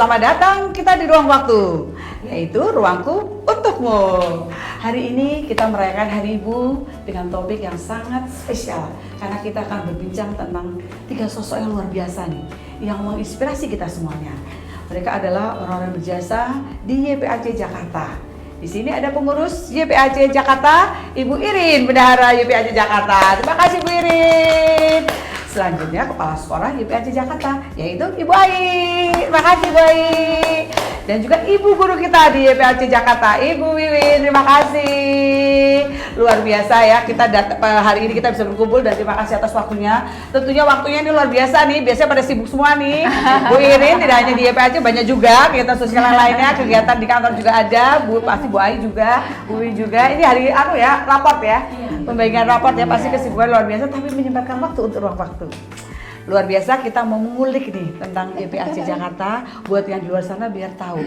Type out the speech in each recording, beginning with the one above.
selamat datang kita di ruang waktu, yaitu ruangku untukmu. Hari ini kita merayakan Hari Ibu dengan topik yang sangat spesial, karena kita akan berbincang tentang 3 sosok yang luar biasa nih, yang menginspirasi kita semuanya. Mereka adalah orang-orang berjasa di YPAC Jakarta. Di sini ada pengurus YPAC Jakarta, Ibu Irin, Bendahara YPAC Jakarta. Terima kasih Bu Irin. Selanjutnya Kepala Sekolah YPAC Jakarta, yaitu Ibu Ai. Terima kasih Bu Ai. Dan juga Ibu Guru kita di YPAC Jakarta, Ibu Wiwin. Terima kasih. Luar biasa ya, kita hari ini kita bisa berkumpul dan terima kasih atas waktunya. Tentunya waktunya ini luar biasa nih, biasanya pada sibuk semua nih. Bu Irin tidak hanya di YPAC, banyak juga kegiatan sosial yang lainnya, kegiatan di kantor juga ada. Pasti Bu Ai juga, Bu Wiwin juga. Ini hari raport ya. Pembagian raport ya, pasti kesibukan luar biasa, tapi menyempatkan waktu untuk ruang waktu. Luar biasa, kita mau mengulik nih tentang YPAC Jakarta buat yang di luar sana biar tahu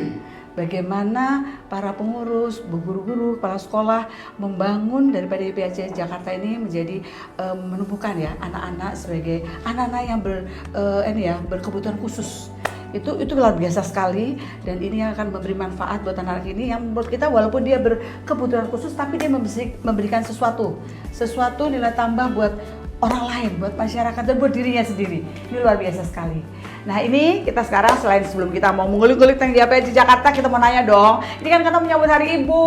bagaimana para pengurus, guru-guru, kepala sekolah membangun daripada YPAC Jakarta ini menjadi menumbuhkan ya anak-anak sebagai anak-anak yang berkebutuhan khusus. Itu luar biasa sekali, dan ini yang akan memberi manfaat buat anak-anak ini yang menurut kita walaupun dia berkebutuhan khusus tapi dia memberikan sesuatu nilai tambah buat orang lain, buat masyarakat dan buat dirinya sendiri. Ini luar biasa sekali. Nah ini kita sekarang sebelum kita mau mengulik-ulik tentang YPAC Jakarta, kita mau nanya dong. Ini kan kita menyambut Hari Ibu.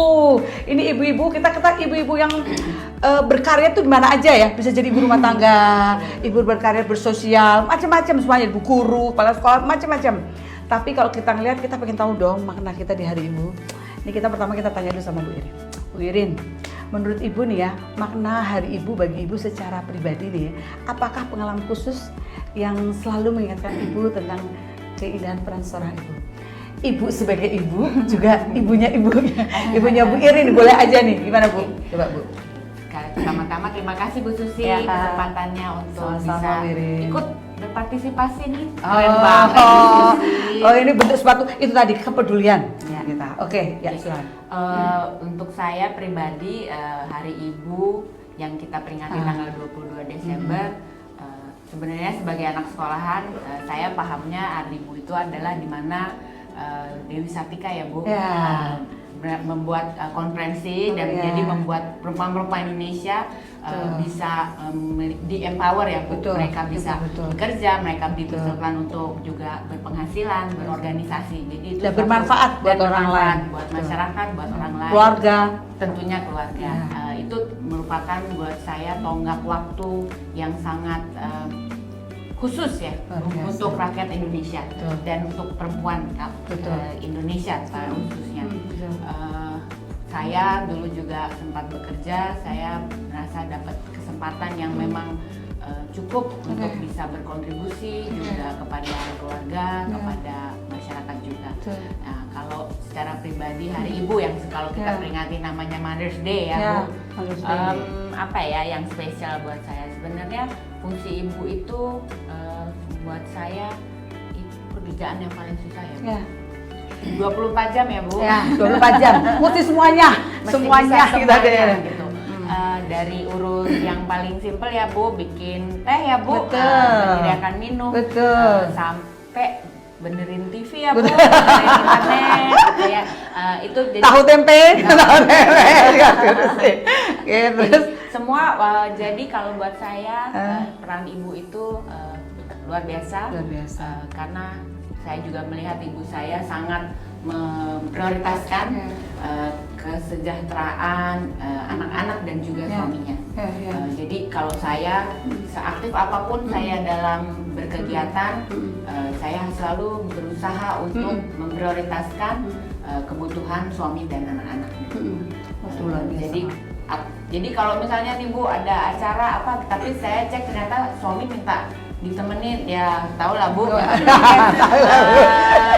Ini ibu-ibu, kita ibu-ibu yang berkarya tuh di mana aja ya? Bisa jadi ibu rumah tangga, ibu berkarya bersosial, macam-macam semuanya, ibu guru, kepala sekolah, macam-macam. Tapi kalau kita ngelihat, kita pengen tahu dong makna kita di Hari Ibu. Ini pertama kita tanya dulu sama Bu Irin. Bu Irin, menurut Ibu nih ya, makna Hari Ibu bagi Ibu secara pribadi nih, apakah pengalaman khusus yang selalu mengingatkan Ibu tentang keindahan peran seorang ibu? Ibu sebagai ibu, juga ibunya Bu Irin, boleh aja nih, gimana Bu? Coba Bu. Pertama-tama terima kasih Bu Susi kesempatannya untuk bisa ikut berpartisipasi nih. Keren banget Bu Susi. Oh ini bentuk sepatu, itu tadi kepedulian ya kita. Oke, ya silakan. Untuk saya pribadi, Hari Ibu yang kita peringati tanggal 22 Desember, sebenarnya sebagai anak sekolahan, saya pahamnya Hari Ibu itu adalah di mana Dewi Sartika ya Bu, membuat konferensi dan jadi membuat perempuan-perempuan Indonesia bisa di-empower ya Bu. Mereka bisa bekerja, mereka dipersiapkan untuk juga berpenghasilan, berorganisasi. Jadi itu bermanfaat buat orang lain, buat masyarakat, buat orang lain, keluarga, tentunya keluarga. Itu merupakan buat saya tonggak waktu yang sangat khusus ya untuk rakyat Indonesia dan untuk perempuan Indonesia khususnya. Saya dulu juga sempat bekerja, saya merasa dapat kesempatan yang memang cukup untuk bisa berkontribusi juga kepada keluarga, kepada masyarakat juga. Nah, kalau secara pribadi Hari Ibu yang kalau kita peringati namanya Mother's Day ya Bu, apa ya yang spesial buat saya? Sebenarnya fungsi ibu itu buat saya itu pekerjaan yang paling susah ya Bu. 24 jam ya Bu? Ya, 24 jam. Mesti semuanya kita deh. Gitu. Dari urus yang paling simpel ya Bu, bikin teh ya Bu, menyediakan minum, sampai benerin TV ya Bu, benerin internet, gitu ya. Itu jadi tahu tempe. Terus semua jadi kalau buat saya peran ibu itu luar biasa. Karena saya juga melihat ibu saya sangat memprioritaskan kesejahteraan anak-anak dan juga suaminya. Jadi kalau saya seaktif apapun saya dalam berkegiatan, saya selalu berusaha untuk memprioritaskan kebutuhan suami dan anak-anak. Jadi kalau misalnya nih Bu ada acara apa, tapi saya cek ternyata suami minta ditemenin, ya tau lah Bu.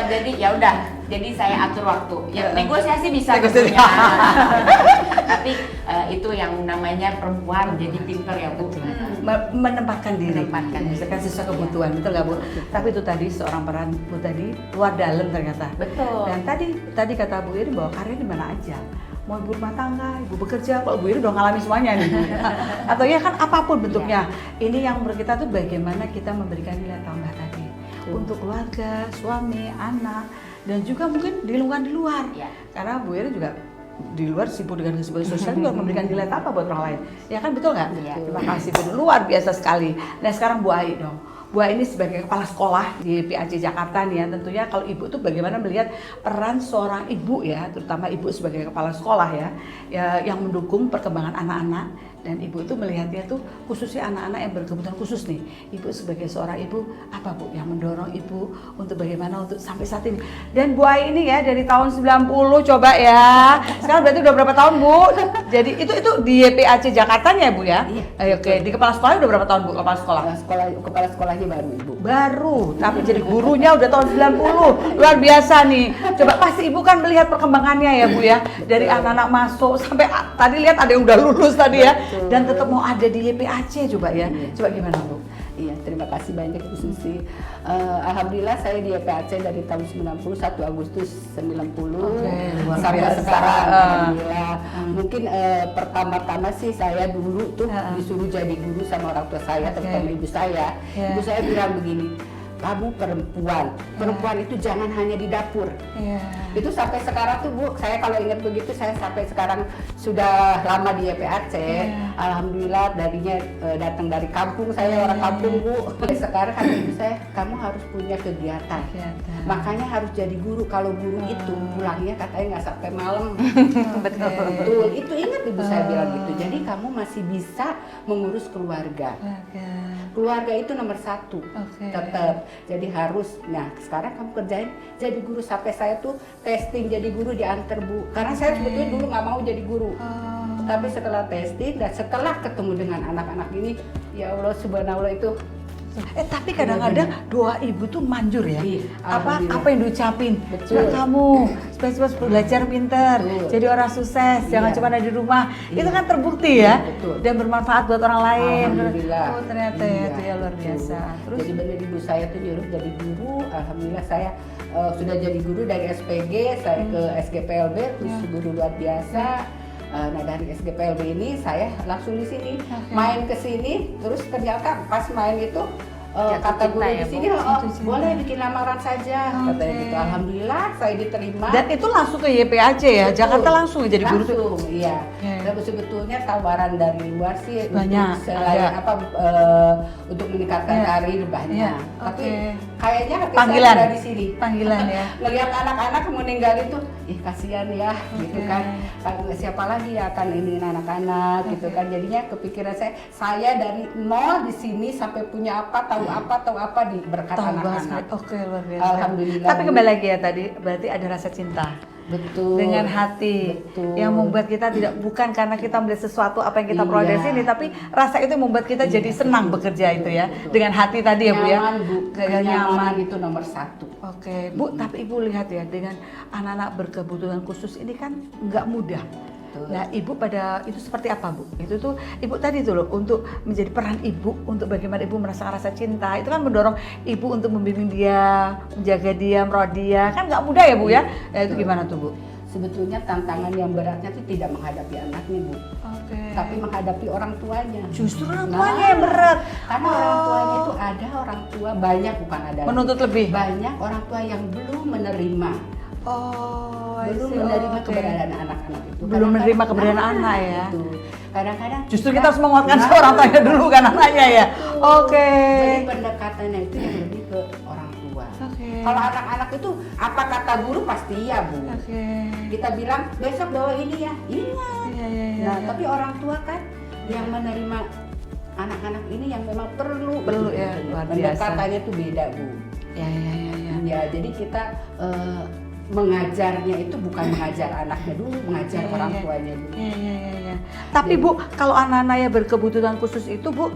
Jadi ya udah, jadi saya atur waktu. Ya negosiasi bisa tentunya. Tapi itu yang namanya perempuan jadi pinter ya Bu. Menempatkan diri, misalkan sesuai kebutuhan, betul nggak Bu? Tapi itu tadi seorang peran Bu tadi luar dalam ternyata. Betul. Dan tadi kata Bu Irin bahwa karya di mana aja. Mau ibu rumah tangga, ibu bekerja, kalau Bu Irin udah ngalami semuanya nih. Atau ya kan apapun bentuknya. Ini yang menurut kita tuh bagaimana kita memberikan nilai tambah tadi. untuk keluarga, suami, anak, dan juga mungkin di lingkungan di luar. Ya. Karena Bu Ira juga di luar sibuk dengan kesibukan sosial juga memberikan nilai apa buat orang lain. Ya kan, betul nggak? Iya. Terima kasih, Bu. Luar biasa sekali. Nah sekarang Bu Ai dong. Bu Ai ini sebagai kepala sekolah di PAC Jakarta nih ya, tentunya kalau ibu tuh bagaimana melihat peran seorang ibu ya, terutama ibu sebagai kepala sekolah ya yang mendukung perkembangan anak-anak, dan ibu itu melihatnya tuh khususnya anak-anak yang berkebutuhan khusus nih. Ibu sebagai seorang ibu apa Bu yang mendorong ibu untuk bagaimana untuk sampai saat ini? Dan Bu Ai ini ya dari tahun 90 coba ya. Sekarang berarti udah berapa tahun Bu? Jadi itu di YPAC Jakarta ya Bu ya? Iya. Oke, di kepala sekolah udah berapa tahun Bu kepala sekolah? Kepala sekolahnya baru Ibu. Baru, tapi jadi gurunya udah tahun 90. Luar biasa nih. Coba pasti Ibu kan melihat perkembangannya ya Bu ya. Dari anak-anak masuk sampai tadi lihat ada yang udah lulus tadi ya. Betul. Dan tetap mau ada di YPAC coba ya. Iya. Coba gimana Bu? Iya, terima kasih banyak Bu Susi. Alhamdulillah saya di YPAC dari tahun 90, 1 Agustus 90 Oke, luar sampai biasa. sekarang. Alhamdulillah. Mungkin pertama-tama sih saya dulu tuh disuruh jadi guru sama orang tua saya, terutama ibu saya. Iya. Ibu saya bilang begini, kamu perempuan itu jangan hanya di dapur. Iya. Itu sampai sekarang tuh Bu, saya kalau ingat begitu saya sampai sekarang sudah lama di YPAC. Alhamdulillah darinya datang dari kampung, saya orang kampung Bu. Sekarang kata ibu saya, kamu harus punya kegiatan. Makanya harus jadi guru. Kalau guru itu pulangnya katanya nggak sampai malam. Betul, itu ingat ibu saya bilang gitu. Jadi kamu masih bisa mengurus keluarga. Keluarga itu nomor 1, tetap. Jadi harus. Nah sekarang kamu kerjain jadi guru, sampai saya tuh testing jadi guru diantar Bu. Karena saya sebetulnya dulu nggak mau jadi guru. Tapi setelah testing dan setelah ketemu dengan anak-anak ini, ya Allah subhanallah itu. Tapi kadang-kadang doa ibu tuh manjur ya. Iya, apa alhamdulillah. yang diucapin? Betul. Kamu supaya belajar pinter, Betul. jadi orang sukses, jangan Iya. cuma ada di rumah. Iya. Itu kan terbukti ya. Betul. Dan bermanfaat buat orang lain. Alhamdulillah. Oh ternyata ya, itu ya luar biasa. Terus Jadi benar ibu saya tuh nyuruh jadi guru. Alhamdulillah saya sudah jadi guru dari SPG, saya ke SGPLB, terus guru luar biasa. Nah dari SGPLB ini saya langsung di sini main ke sini, terus ternyata pas main itu kata guru di sini, boleh bikin lamaran saja, katanya gitu. Alhamdulillah saya diterima. dan itu langsung ke YPAC ya, Betul. Jakarta langsung jadi guru tuh. Langsung, iya. Tapi sebetulnya tawaran dari luar sih Banyak, untuk selain ada. untuk meningkatkan Iya. karir banyak. Iya, Tapi oke. kayaknya hati Panggilan. saya ada di sini. Panggilan ya. Ngelihat anak-anak meninggal itu, ih kasihan ya, gitu kan. Siapa lagi yang akan ini anak-anak, gitu kan. Jadinya kepikiran saya dari nol di sini sampai punya apa, tahu apa di berkat Tahu banget. anak-anak. Oke, luar biasa. Alhamdulillah. Tapi kembali lagi ya tadi, berarti ada rasa cinta. Betul. Dengan hati Betul. yang membuat kita tidak, bukan karena kita melihat sesuatu apa yang kita Iya. peroleh di sini, tapi rasa itu yang membuat kita jadi senang bekerja itu ya. Betul. Dengan hati tadi ya Bu ya. Nyaman, Bu. Kayak Kenyamanan itu nomor 1. Oke, Bu, tapi Ibu lihat ya, dengan anak-anak berkebutuhan khusus ini kan nggak mudah. Betul. Nah, Ibu pada itu seperti apa, Bu? Itu tuh Ibu tadi tuh loh, untuk menjadi peran Ibu, untuk bagaimana Ibu merasakan rasa cinta, itu kan mendorong Ibu untuk membimbing dia, menjaga dia, merawat dia, kan nggak mudah ya Bu ya? Ya itu gimana tuh Bu? Sebetulnya tantangan yang beratnya itu tidak menghadapi anaknya Bu, Oke. tapi menghadapi orang tuanya. Justru orang tuanya yang berat. Karena orang tuanya itu ada orang tua banyak, bukan ada. Menuntut lebih. Banyak orang tua yang belum menerima, belum menerima keberadaan anak-anak itu. Belum menerima keberadaan Nah, anak ya. Itu. Kadang-kadang Justru kita harus menguatkan orang tuanya dulu kan anaknya ya. Oke. Jadi pendekatannya itu yang lebih ke orang tua. Oke. Kalau anak-anak itu apa kata guru pasti iya Bu. Oke. Kita bilang besok bawa ini ya, ingat. Iya. Nah, tapi orang tua kan yang menerima anak-anak ini yang memang perlu Ya, luar biasa. pendekatannya itu beda Bu. Ya. Ya, jadi kita mengajarnya itu bukan mengajar anaknya dulu, mengajar orang tuanya dulu. Iya. Tapi Bu, kalau anak-anak yang berkebutuhan khusus itu Bu,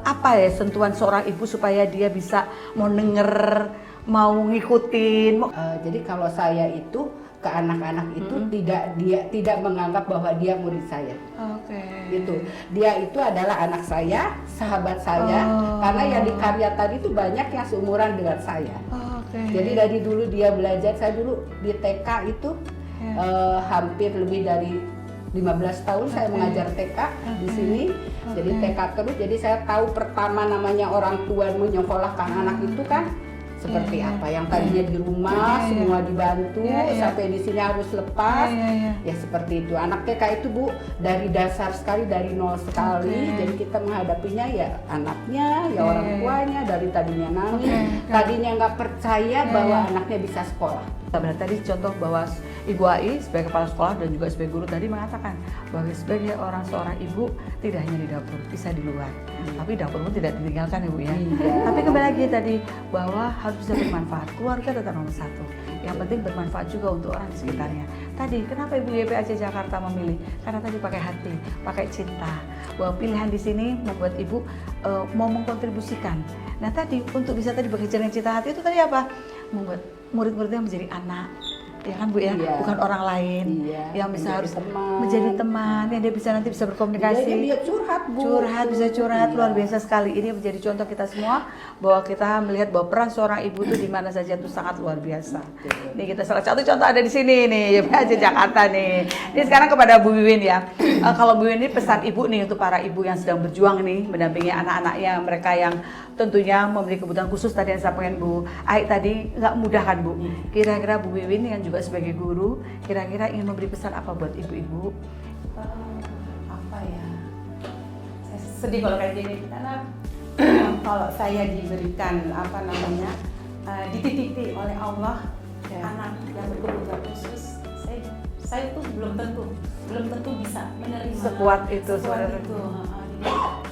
apa ya sentuhan seorang ibu supaya dia bisa mau denger, mau ngikutin? Jadi kalau saya itu ke anak-anak itu tidak menganggap bahwa dia murid saya. Oke. Gitu. Dia itu adalah anak saya, sahabat saya, karena yang di karya tadi itu banyak yang seumuran dengan saya. Oke. Jadi dari dulu dia belajar, saya dulu di TK itu hampir lebih dari 15 tahun saya mengajar TK di sini. Jadi TK terus, jadi saya tahu pertama namanya orang tua menyekolahkan anak itu kan seperti apa yang tadinya di rumah semua dibantu sampai di sini harus lepas ya seperti itu. Anak TK itu Bu dari dasar sekali, dari nol sekali, jadi kita menghadapinya ya anaknya ya orang tuanya dari tadinya nangis, tadinya nggak percaya bahwa anaknya bisa sekolah. Berarti tadi contoh bahwa Ibu Ai sebagai kepala sekolah dan juga sebagai guru tadi mengatakan bahwa sebagai seorang ibu tidak hanya di dapur, bisa di luar. Tapi dapur pun tidak ditinggalkan Ibu ya. Tapi kembali lagi tadi bahwa harus bisa bermanfaat. Keluarga tetap nomor satu. Yang penting bermanfaat juga untuk orang di sekitarnya. Tadi kenapa Ibu YPAC Jakarta memilih? Karena tadi pakai hati, pakai cinta. Bahwa pilihan di sini membuat Ibu mau mengkontribusikan. Nah tadi untuk bisa tadi bekerja dengan cinta hati itu tadi apa? Membuat murid-muridnya menjadi anak, ya kan Bu ya, bukan orang lain yang bisa harus menjadi teman, yang dia bisa nanti bisa berkomunikasi, dia curhat Bu, bisa curhat, luar biasa sekali. Ini menjadi contoh kita semua bahwa kita melihat bahwa peran seorang ibu itu di mana saja itu sangat luar biasa. Ini kita salah satu contoh ada di sini nih, YPAC Jakarta nih. Ini sekarang kepada Bu Wiwin ya. Kalau Bu Wiwin ini pesan ibu nih untuk para ibu yang sedang berjuang nih mendampingi anak-anaknya, mereka yang tentunya memiliki kebutuhan khusus tadi yang disampaikan Bu Ai tadi nggak mudah kan Bu. Kira-kira Bu Wiwin yang juga sebagai guru, kira-kira ingin memberi pesan apa buat ibu-ibu? Apa ya? Saya sedih kalau kayak gini karena kalau saya diberikan dititipi oleh Allah anak yang berkebutuhan khusus, saya tuh belum tentu bisa menerima Sekuat itu. Jadi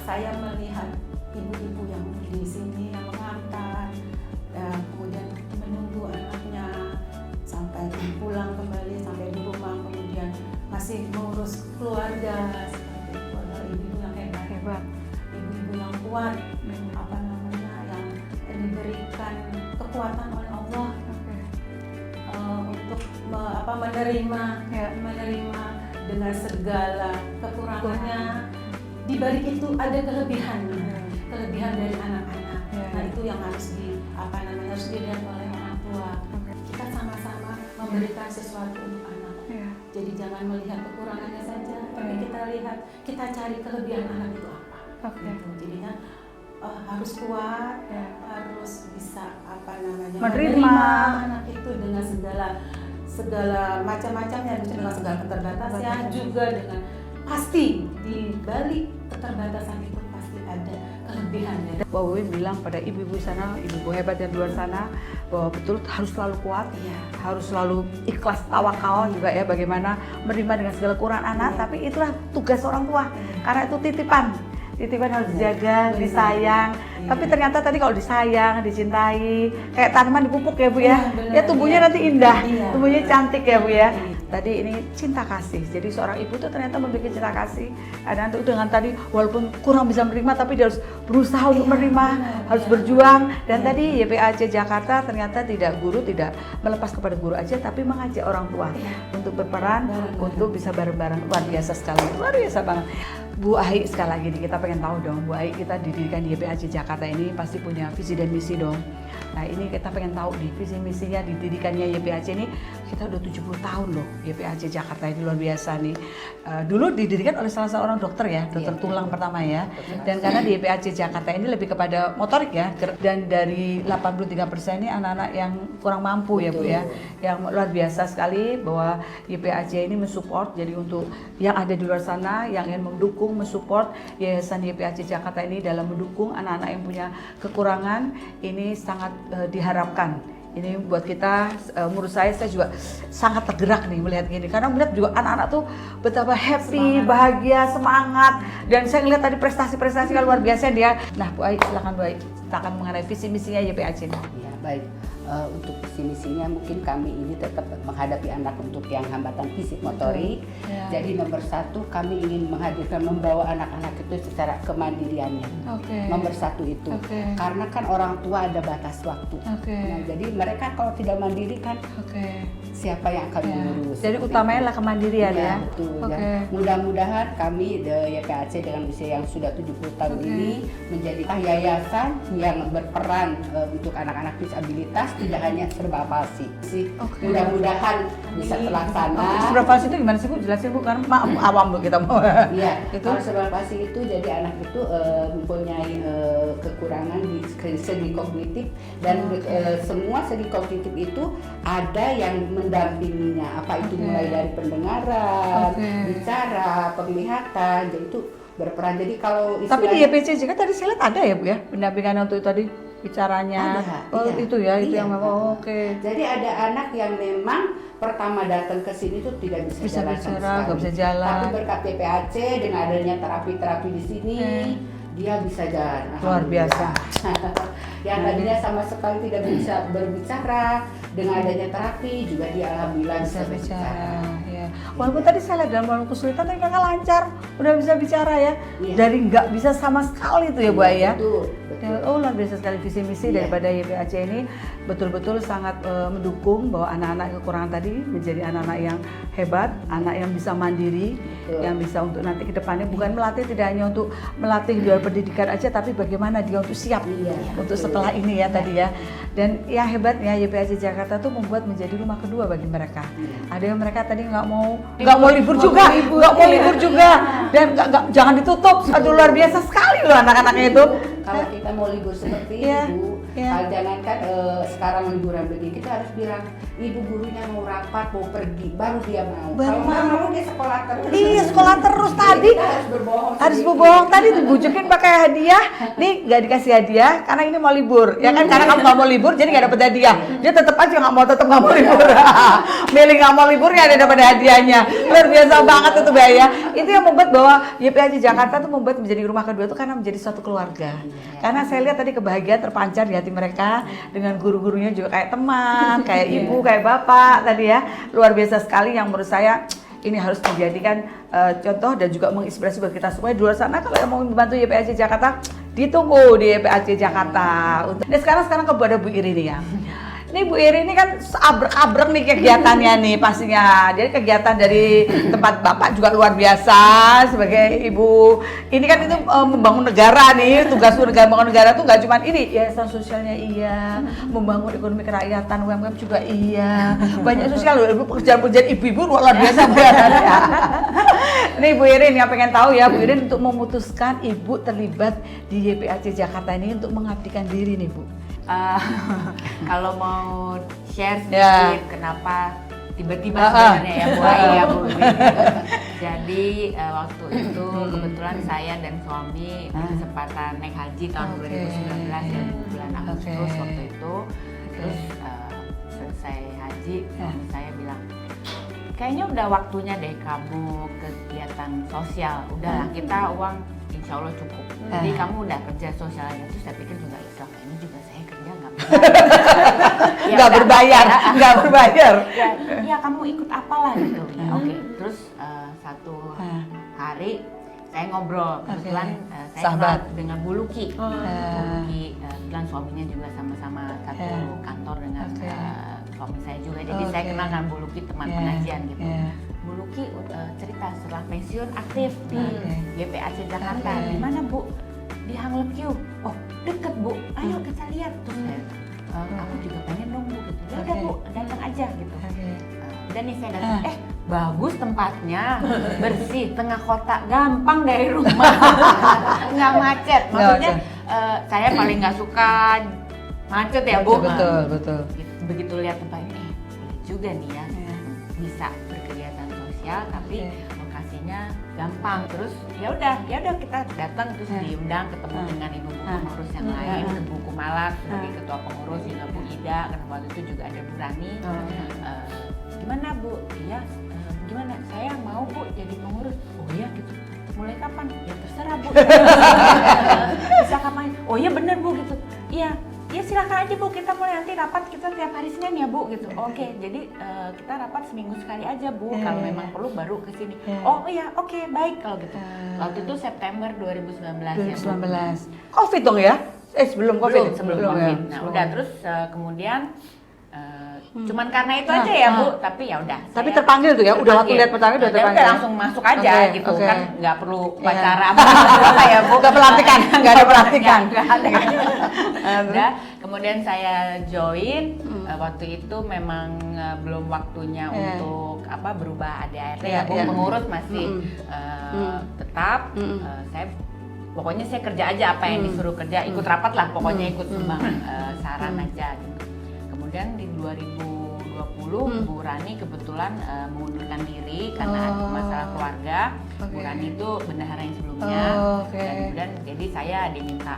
saya melihat ibu-ibu yang di sini yang mengantar, kemudian menunggu anaknya sampai pulang kembali, sampai di rumah, kemudian masih mengurus keluarga, seperti itu adalah ibu-ibu yang hebat, ibu-ibu yang kuat, yang diberikan kekuatan oleh Allah untuk menerima dengan segala kekurangannya. Di balik itu ada kelebihan dari anak-anak. Nah itu yang harus dilihat oleh orang tua. Kita sama-sama memberikan sesuatu untuk anak. Jadi jangan melihat kekurangannya saja, tapi kita cari kelebihan anak itu apa. Gitu. Jadinya harus kuat, harus bisa menerima anak itu dengan segala macam-macamnya, dengan segala keterbatasannya, juga dengan pasti di balik keterbatasan itu pasti ada kelebihan. Bahwa Wiwin bilang pada ibu-ibu sana, ibu-ibu hebat yang di luar sana, bahwa betul harus selalu kuat, harus selalu ikhlas tawakal juga ya, bagaimana menerima dengan segala kekurangan anak, tapi itulah tugas orang tua, karena itu titipan harus dijaga, disayang. Tapi ternyata tadi kalau disayang, dicintai, kayak tanaman dipupuk ya Bu ya, tumbuhnya nanti indah, tumbuhnya cantik ya Bu ya. Tadi ini cinta kasih, jadi seorang ibu tuh ternyata memiliki cinta kasih. Dan dengan tadi walaupun kurang bisa menerima, tapi dia harus berusaha untuk menerima, harus berjuang. Dan tadi YPAC Jakarta ternyata guru tidak melepas kepada guru aja, tapi mengajak orang tua untuk berperan, untuk bisa bareng-bareng. Luar biasa sekali, luar biasa banget. Bu Ai, sekali lagi nih kita pengen tahu dong, Bu Ai, kita didirikan di YPAC Jakarta ini pasti punya visi dan misi dong. Nah ini kita pengen tahu di visi misinya didirikannya YPAC ini, kita udah 70 tahun loh YPAC Jakarta ini, luar biasa nih. Dulu didirikan oleh salah seorang dokter ya, dokter tulang pertama ya. Dan karena di YPAC Jakarta ini lebih kepada motorik ya, dan dari 83% ini anak-anak yang kurang mampu ya Bu ya. Yang luar biasa sekali bahwa YPAC ini mensupport, jadi untuk yang ada di luar sana yang ingin mendukung, mensupport Yayasan YPAC Jakarta ini dalam mendukung anak-anak yang punya kekurangan, ini sangat diharapkan. Ini buat kita, menurut saya juga sangat tergerak nih melihat gini, karena melihat juga anak-anak tuh betapa happy, bahagia, semangat, dan saya ngelihat tadi prestasi-prestasi yang luar biasa dia. Nah Bu Ai, silakan Bu Ai, ceritakan mengenai visi misinya YPAC ini. Ya baik. Untuk visi misinya mungkin kami ini tetap menghadapi anak untuk yang hambatan fisik motorik. Jadi nomor satu kami ingin menghadirkan, membawa anak-anak itu secara kemandiriannya. Nomor satu itu, karena kan orang tua ada batas waktu. Nah, jadi mereka kalau tidak mandiri kan siapa yang akan mengurus? Jadi utamanya lah kemandirian ya. Betul. Ya. Mudah-mudahan kami di YPAC dengan usia yang sudah 70 tahun ini menjadi yayasan yang berperan untuk anak-anak disabilitas, tidak hanya serba palsi. Mudah-mudahan bisa terlaksana. Serba palsi itu gimana sih Bu? Jelasin Bu, karena awam Bu kita mau. Iya. Kalau serba palsi itu jadi anak itu mempunyai kekurangan di segi kognitif dan semua segi kognitif itu ada yang mendampinginya, apa itu mulai dari pendengaran, bicara, penglihatan, jadi itu berperan. Jadi kalau Tapi di YPC juga tadi saya lihat ada ya Bu ya, pendampingan untuk tadi bicaranya. ada, iya. Itu ya, itu Iya, yang memang oke. Jadi ada anak yang memang pertama datang ke sini tuh tidak bisa jalan sama bicara, sekali. nggak bisa jalan. Tapi berkat PPAC dengan adanya terapi-terapi di sini, dia bisa jalan. Luar biasa. Yang tadinya sama sekali tidak bisa berbicara, dengan adanya terapi juga dia alhamdulillah bisa berbicara. Ya. Walaupun tadi saya lihat dalam waktu kesulitan tapi kakak lancar, udah bisa bicara ya. Iya. Dari nggak bisa sama sekali itu ya Bu Ai, ya. Betul. Ya, oh luar biasa sekali visi misi Iya. daripada YPAC ini betul-betul sangat mendukung bahwa anak-anak kekurangan tadi menjadi anak-anak yang hebat, anak yang bisa mandiri, Betul. yang bisa untuk nanti ke depannya bukan melatih, tidak hanya untuk melatih di luar pendidikan aja, tapi bagaimana dia untuk siap Iya, untuk betul. setelah ini ya tadi ya. Dan yang hebatnya YPAC Jakarta tuh membuat menjadi rumah kedua bagi mereka. Ada yang mereka tadi nggak mau libur juga, nggak mau libur juga, dan jangan ditutup. Aduh luar biasa sekali loh anak-anaknya itu. Kalau kita mau libur seperti Iya, itu, iya. jangankan sekarang liburan begini, kita harus bilang ibu gurunya mau rapat, mau pergi, baru dia mau. Baru Kalau nggak mau. mau dia sekolah terus. Iya sekolah terus tadi. Kita harus berbohong. Harus sendiri. berbohong tadi dibujukin pakai hadiah, nih nggak dikasih hadiah karena ini mau libur, ya kan? Karena kamu nggak mau libur, jadi nggak dapet hadiah. Dia tetap aja nggak mau libur. Milih nggak mau libur nggak ada dapet hadiahnya. Luar biasa banget itu Baya. Itu yang membuat bahwa YPAC Jakarta tuh membuat menjadi rumah kedua itu karena menjadi suatu keluarga. Karena saya lihat tadi kebahagiaan terpancar di hati mereka dengan guru-gurunya juga kayak teman, kayak ibu, kayak bapak tadi ya. Luar biasa sekali yang menurut saya ini harus dijadikan contoh dan juga menginspirasi buat kita semua di luar sana. Kalau yang mau membantu YPAC Jakarta, ditunggu di YPAC Jakarta. Ini sekarang kepada Bu Iri nih ya. Ini Bu Iri ini kan abrek-abrek nih kegiatannya nih pastinya. Jadi kegiatan dari tempat Bapak juga luar biasa sebagai ibu. Ini kan itu membangun negara nih, tugas negara membangun negara tuh nggak cuma ini, yayasan sosialnya iya, membangun ekonomi kerakyatan, UMKM juga iya. Banyak sosial loh, pekerjaan-pekerjaan ibu-ibu luar biasa Bu ya. Ini Bu Irin yang pengen tahu ya, Bu Irin untuk memutuskan Ibu terlibat di YPAC Jakarta ini untuk mengabdikan diri nih Bu. Kalau mau share Ya. sedikit kenapa tiba-tiba sebenarnya ya Bu Ai ya Bu. Jadi waktu itu kebetulan saya dan suami berkesempatan naik haji tahun 2019 ya bulan Agustus waktu itu. Terus selesai haji suami saya bilang, kayaknya udah waktunya deh kamu kegiatan sosial. Udahlah kita uang insya Allah cukup. Jadi kamu udah kerja sosial aja. Terus saya pikir juga selama ini juga saya kerja Nggak berbayar, nggak berbayar. Ya kamu ikut apalah gitu. Ya, oke. Terus satu hari saya ngobrol. Kebetulan saya Sahabat. kenal dengan Bu Luki. Bu Luki, kebetulan suaminya juga sama-sama satu kantor dengan suami saya juga. Jadi saya kenal dengan Bu Luki teman pengajian gitu. Bu Luki cerita setelah pensiun aktif di YPAC Jakarta. Di mana Bu? Di Hanglekiu. Oh deket Bu, ayo kita lihat. Terus saya, aku juga pengen dong Bu gitu. Ya udah Bu, datang aja gitu. Dan nih saya datang, bagus tempatnya, bersih, tengah kota, gampang dari rumah, nggak macet. Maksudnya saya paling nggak suka macet ya Bu. Betul. Begitu lihat tempat ini, boleh juga nih ya, bisa berkegiatan sosial tapi lokasinya gampang. Terus ya udah kita datang terus diundang ketemu dengan ibu pengurus yang lain, Bu Kumalak sebagai ketua pengurus, juga Bu Ida, karena waktu itu juga ada Bu Rani. Gimana Bu? Iya, gimana? Saya mau Bu jadi pengurus. Oh iya gitu. Mulai kapan? Ya terserah Bu. Bisa kapan? Oh iya bener Bu gitu. Iya. Ya silakan aja Bu, kita mulai nanti rapat kita tiap hari Senin ya Bu gitu. Oke, jadi kita rapat seminggu sekali aja Bu. Kalau memang perlu baru ke sini. Oh iya, oke, baik kalau gitu. Waktu itu September 2019 ya Bu. 2019. Covid dong ya? Sebelum Covid. Sebelum ya? Covid. Nah, udah terus kemudian cuman karena itu aja ya Bu, tapi ya udah. Tapi terpanggil tuh ya, udah waktu lihat pertama udah terpanggil. Udah langsung masuk aja gitu kan, nggak perlu pacara apa ya Bu. Nggak pelantikan, nggak ada pelantikan. Udah, kemudian saya join. Waktu itu memang belum waktunya untuk berubah ADART ya Bu. Pengurus masih tetap. Saya pokoknya saya kerja aja apa yang disuruh kerja, ikut rapat lah, pokoknya ikut sumbang saran aja gitu. Kemudian di 2020 Bu Rani kebetulan mengundurkan diri karena masalah keluarga. Bu Rani itu bendahara yang sebelumnya, dan kemudian jadi saya diminta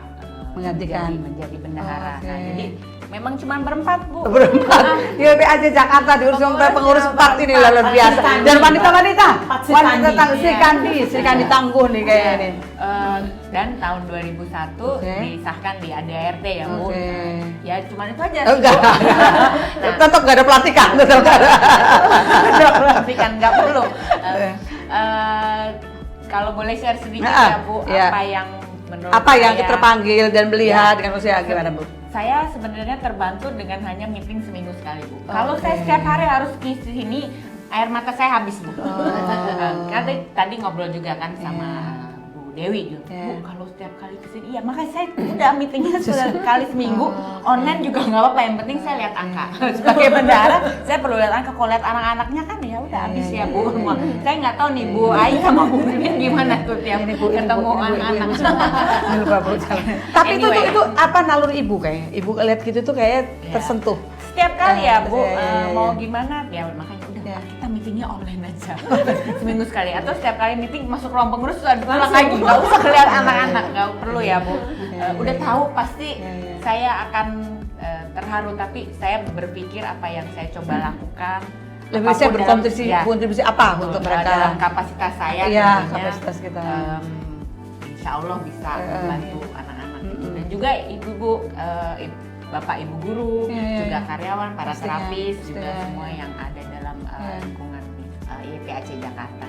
Menggantikan. menjadi bendahara. Nah, jadi memang cuma berempat, Bu. Berempat. YPAC Jakarta diurus oleh pengurus 4 ini luar biasa. Dan wanita-wanita, Sri Kandi tangguh nih kayaknya nih. Dan tahun 2001 disahkan di ADART ya, Bu. Ya cuma itu aja. Enggak. Tetap nggak ada pelatihan, tetap nggak ada. Pelatihan nggak perlu. Kalau boleh share sedikit ya, Bu, apa yang menurut apa yang saya, terpanggil dan melihat dengan usia gimana, Bu? Saya sebenarnya terbantu dengan hanya meeting seminggu sekali, Bu. Kalau saya setiap hari harus ke sini, air mata saya habis, Bu. Karena tadi ngobrol juga kan sama Bu Dewi juga. Bu, kalau setiap kali kesini, iya makanya saya udah meetingnya sekali seminggu, online juga nggak apa-apa, yang penting saya lihat angka. Sebagai bendahara, saya perlu lihat angka. Kalau lihat anak-anaknya kan ya udah habis ya, Bu. Saya nggak tahu nih Bu Ai sama Bu Mimin gimana tuh tiap ketemu anak-anak. Lupa, Bu. Tapi itu apa naluri Ibu kayaknya? Ibu lihat gitu tuh kayak tersentuh. Setiap kali ya, Bu, mau gimana ya makanya udah kita meetingnya online aja. Seminggu sekali atau setiap kali meeting masuk ruang pengurus udah pulang lagi, nggak usah lihat anak-anak, nggak perlu ya, Bu. Udah tahu pasti saya akan terharu, tapi saya berpikir apa yang saya coba lakukan. Lebih saya berkontribusi apa untuk mereka dalam kapasitas saya, kapasitas kita. Insya Allah bisa membantu anak-anak itu. Dan juga ibu-ibu, bapak ibu guru, juga karyawan, para terapis, juga semua yang ada dalam lingkungan YPAC Jakarta.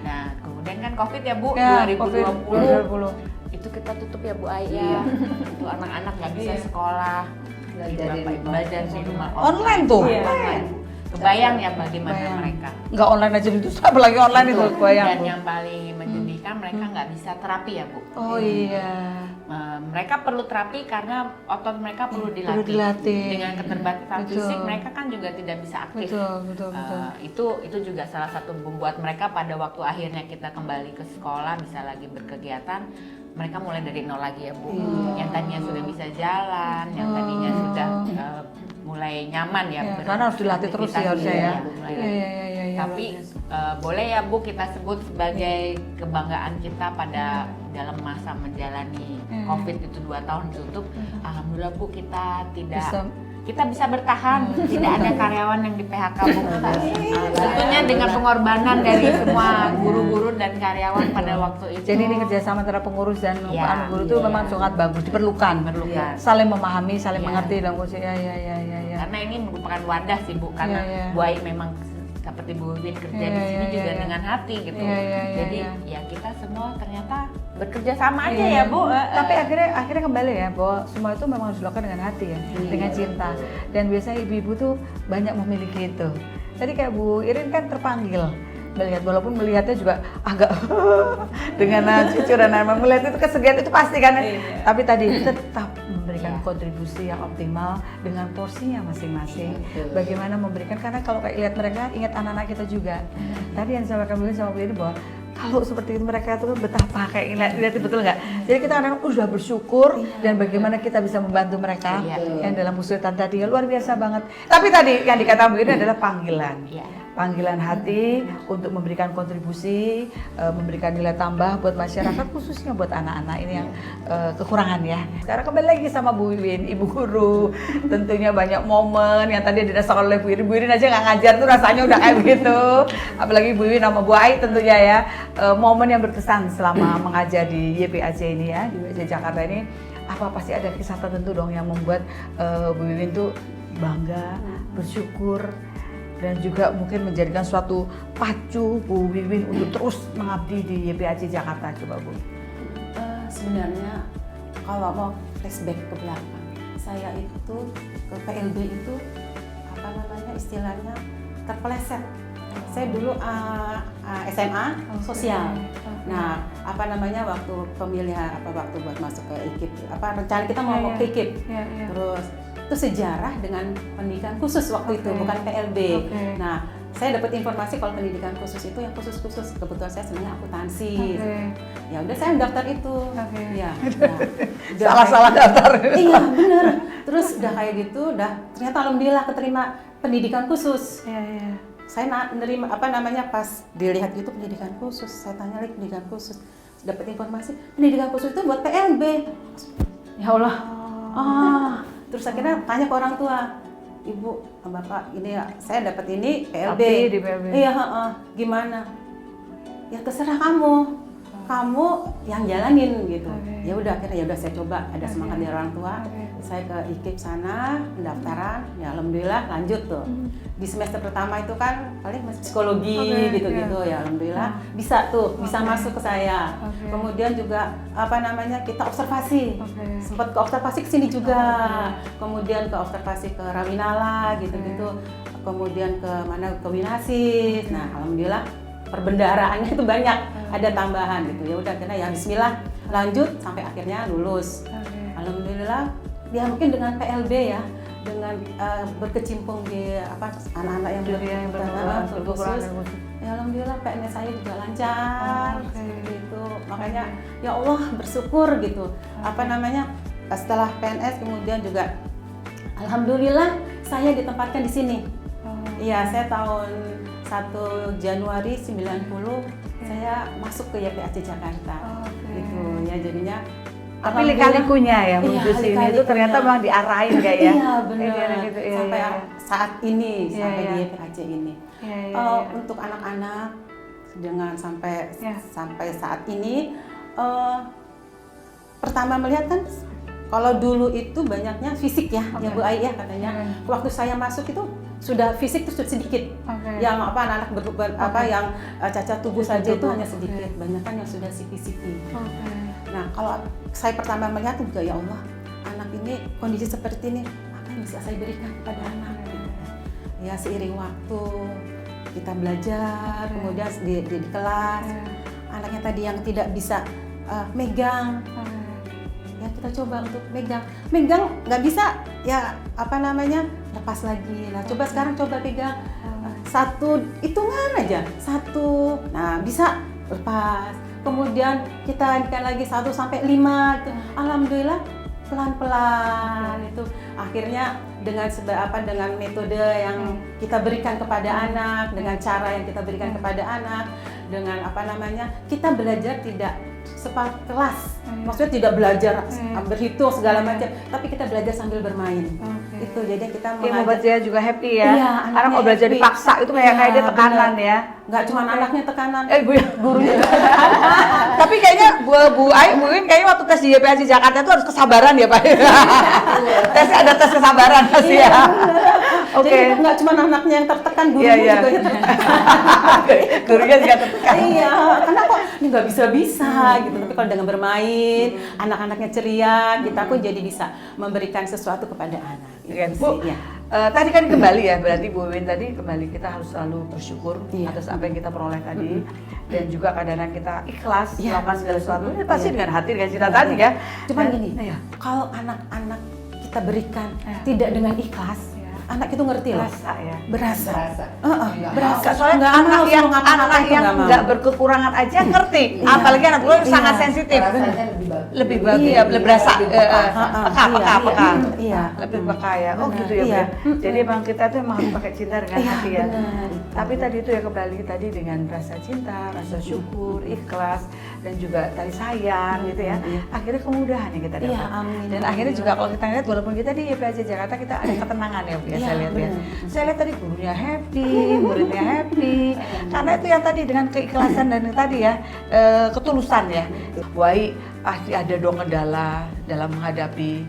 Nah, kemudian kan COVID ya, Bu, 2020. Itu kita tutup ya, Bu Aya. Itu anak-anak nggak bisa sekolah, belajar di rumah online tuh. Kebayang ya bagaimana mereka. Nggak online aja itu, apalagi online itu kebayang. Dan yang paling menyedihkan mereka nggak bisa terapi ya, Bu. Oh iya. Mereka perlu terapi karena otot mereka perlu dilatih. Dengan keterbatasan fisik mereka kan juga tidak bisa aktif. Betul. Itu juga salah satu membuat mereka pada waktu akhirnya kita kembali ke sekolah bisa lagi berkegiatan, mereka mulai dari nol lagi ya, Bu. Yang tadinya sudah bisa jalan, yang tadinya sudah mulai nyaman ya. Karena harus dilatih terus sih harusnya ya. Tapi boleh ya, Bu, kita sebut sebagai kebanggaan kita pada dalam masa menjalani COVID itu 2 tahun tutup. Alhamdulillah, Bu, kita bisa bertahan, tidak ada karyawan yang di PHK, Bu. Tentunya dengan pengorbanan dari semua guru-guru dan karyawan pada waktu itu. Jadi ini kerjasama antara pengurus dan guru itu memang sangat bagus, diperlukan. Saling memahami, saling mengerti dan Karena ini merupakan wadah sih, Bu, karena Bu Ai memang seperti Bu Win kerja di sini juga dengan hati gitu. Jadi ya kita semua ternyata bekerja sama aja ya, Bu. Tapi akhirnya kembali ya bahwa semua itu memang harus dilakukan dengan hati ya, dengan cinta. Dan biasanya ibu-ibu tuh banyak memiliki itu. Tadi kayak Bu Irin kan terpanggil melihat, walaupun melihatnya juga agak dengan cucuran, melihat itu kesedihan itu pasti kan. Tapi tadi tetap memberikan kontribusi yang optimal dengan porsinya masing-masing. Bagaimana memberikan, karena kalau kayak lihat mereka ingat anak-anak kita juga. Tadi yang saya bilang sama Bu Irin bahwa kalau seperti itu mereka tuh betapa kayak lihat betul nggak? Jadi kita kadang udah bersyukur dan bagaimana kita bisa membantu mereka yang dalam kesulitan tadi luar biasa banget. Tapi tadi yang dikatakan Bu Irin adalah panggilan hati untuk memberikan kontribusi, memberikan nilai tambah buat masyarakat, khususnya buat anak-anak ini yang kekurangan ya. Sekarang kembali lagi sama Bu Iwin, Ibu Guru. Tentunya banyak momen yang tadi dirasakan oleh Bu Irin. Bu Irin aja nggak ngajar tuh rasanya udah kayak begitu. Apalagi Bu Iwin sama Bu Ai tentunya ya. Momen yang berkesan selama mengajar di YPAC ini ya, di YPAC Jakarta ini. Apa pasti ada kisah tertentu dong yang membuat Bu Iwin tuh bangga, bersyukur, dan juga mungkin menjadikan suatu pacu Bu Wiwin untuk terus mengabdi di YPAC Jakarta. Coba Bu. Sebenarnya kalau mau flashback ke belakang, saya itu ke PLB itu istilahnya terpeleset. Saya dulu SMA sosial. Nah, waktu pemilihan waktu buat masuk ke IKIP, rencana kita mau ke IKIP. Terus itu sejarah dengan pendidikan khusus waktu itu, bukan PLB. Nah, saya dapat informasi kalau pendidikan khusus itu yang khusus-khusus. Kebetulan saya senangnya akuntansi. Ya udah saya daftar itu. Ya. Salah-salah daftar. Iya bener. Terus udah kayak gitu, ternyata alhamdulillah keterima pendidikan khusus. Saya menerima pas dilihat itu pendidikan khusus, saya tanya lagi pendidikan khusus, dapat informasi pendidikan khusus itu buat PLB. Ya Allah. Terus akhirnya tanya ke orang tua, Ibu, Bapak, ini ya, saya dapat ini PLB. Di PLB. Iya, gimana? Ya terserah kamu yang jalanin gitu. Ya udah akhirnya saya coba, ada semangat dari orang tua. Saya ke IKIP sana, pendaftaran, ya alhamdulillah lanjut tuh. Di semester pertama itu kan paling masih psikologi gitu-gitu, ya alhamdulillah bisa masuk ke saya. Kemudian juga kita observasi. Sempat ke observasi ke sini juga. Kemudian ke observasi ke Rawinala gitu-gitu. Kemudian ke Winasis. Nah, alhamdulillah perbendaharaannya itu banyak, ada tambahan gitu. Ya udah akhirnya ya bismillah lanjut sampai akhirnya lulus. Alhamdulillah ya mungkin dengan PLB ya, dengan berkecimpung di anak-anak yang khusus. Ya alhamdulillah PNS saya juga lancar seperti itu. Makanya ya Allah bersyukur gitu. Setelah PNS kemudian juga alhamdulillah saya ditempatkan di sini. Iya, saya tahun 1 Januari 90 saya masuk ke YPAC Jakarta. Gitu ya, jadinya tapi lika-likunya ya menuju sini itu ternyata memang diarahin kayak ya. Iya benar. Gitu, sampai saat ini sampai di YPAC ini. Untuk anak-anak dengan sampai saat ini pertama melihat kan kalau dulu itu banyaknya fisik ya, ya Bu Ai ya katanya. Waktu saya masuk itu sudah fisik itu sudah sedikit. Yang anak-anak yang cacat tubuh saja itu hanya sedikit. Banyak kan yang sudah siki-siki. Nah, kalau saya pertama melihat juga ya Allah, anak ini kondisi seperti ini, apa yang bisa saya berikan kepada anak? Ya seiring waktu kita belajar, kemudian di kelas, anaknya tadi yang tidak bisa megang, ya kita coba untuk megang nggak bisa, ya lepas lagi. Nah coba sekarang pegang satu hitungan aja, nah bisa lepas. Kemudian kita hentikan lagi 1 sampai 5 gitu. Alhamdulillah pelan-pelan itu akhirnya dengan dengan metode yang kita berikan kepada anak, dengan cara yang kita berikan kepada anak, dengan kita belajar tidak sepak kelas, maksudnya tidak belajar berhitung segala macam, tapi kita belajar sambil bermain. Itu jadi kita membuat dia juga happy ya. Iya, karena kalau belajar dipaksa itu kayak dia tekanan ya. Nggak cuma anaknya tekanan, gurunya tapi kayaknya Bu Ai mungkin kayaknya waktu tes di YPAC Jakarta itu harus kesabaran ya Pak. Tesnya ada tes kesabaran pasti ya. Jadi nggak cuma anaknya yang tertekan, gurunya juga yang tertekan. Gurunya juga tertekan. Iya, karena kok ini nggak bisa gitu. Tapi kalau dengan bermain, anak-anaknya ceria, kita pun jadi bisa memberikan sesuatu kepada anak. Bu, tadi kan kembali ya, berarti Bu Wiwin tadi kembali kita harus selalu bersyukur atas apa yang kita peroleh tadi, dan juga kadang-kadang kita ikhlas melakukan segala sesuatu. Ini pasti dengan hati, dengan cinta tadi ya. Cuman gini, kalau anak-anak kita berikan tidak dengan ikhlas, anak itu ngerti lah. Berasa. Soalnya anak yang nggak berkekurangan aja ngerti, apalagi anak gue sangat sensitif. Lebih bagus ya, lebih berasa peka. Lebih peka ya. Oh gitu ya, Bu. Jadi emang kita tuh emang harus pakai cinta dengan hati ya. Tapi tadi itu ya kembali tadi dengan rasa cinta, rasa syukur, ikhlas, dan juga tadi sayang gitu ya. Akhirnya kemudahan yang kita dapat. Dan akhirnya juga kalau kita lihat walaupun kita di YPAC Jakarta kita ada ketenangan ya Bu ya. Saya lihat ya. Saya lihat tadi gurunya happy, muridnya happy. Karena itu yang tadi dengan keikhlasan dan tadi ya ketulusan ya. Bu Ai pasti ada dong kendala dalam menghadapi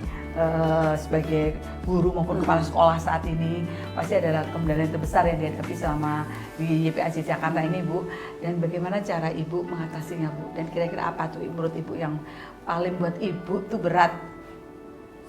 sebagai guru maupun kepala sekolah saat ini. Pasti ada kendala yang terbesar yang dihadapi selama di YPAC Jakarta ini Bu. Dan bagaimana cara Ibu mengatasinya Bu? Dan kira-kira apa tuh menurut Ibu yang paling buat Ibu tuh berat?